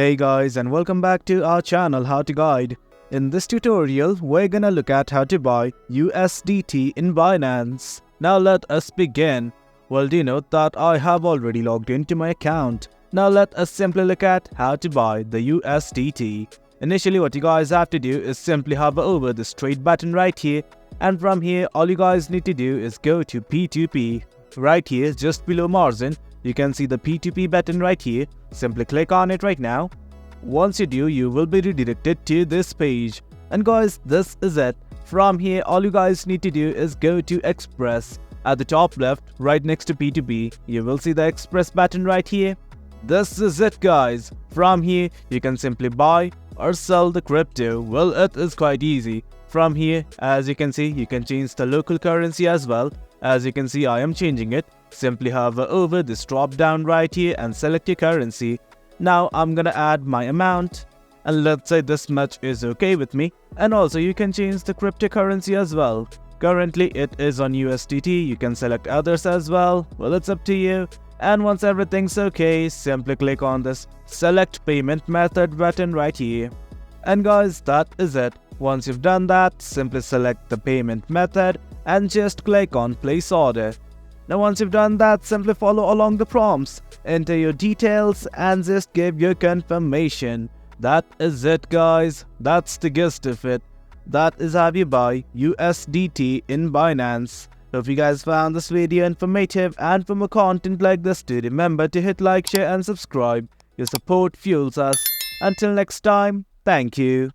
Hey guys, and welcome back to our channel How to Guide. In this tutorial, we're gonna look at how to buy USDT in Binance. Now let us begin. Well, do note that I have already logged into my account. Now let us simply look at how to buy the USDT. Initially, what you guys have to do is simply hover over the straight button right here, and from here all you guys need to do is go to P2P. Right here, just below margin, you can see the P2P button right here. Simply click on it right now. Once you do, you will be redirected to this page. And guys, this is it. From here, all you guys need to do is go to Express. At the top left, right next to P2P, you will see the Express button right here. This is it guys. From here, you can simply buy or sell the crypto. Well, it is quite easy. From here, as you can see, you can change the local currency as well. As you can see, I am changing it. Simply hover over this drop down right here and select your currency. Now I'm gonna add my amount, and let's say this much is okay with me. And also you can change the cryptocurrency as well. Currently it is on USDT. You can select others as well. Well, it's up to you. And once everything's okay, simply click on this select payment method button right here. And guys, that is it. Once you've done that, simply select the payment method and just click on place order. Now once you've done that, simply follow along the prompts, enter your details and just give your confirmation. That is it guys, that's the gist of it. That is how you buy USDT in Binance. Hope you guys found this video informative, and for more content like this, do remember to hit like, share and subscribe. Your support fuels us. Until next time, thank you.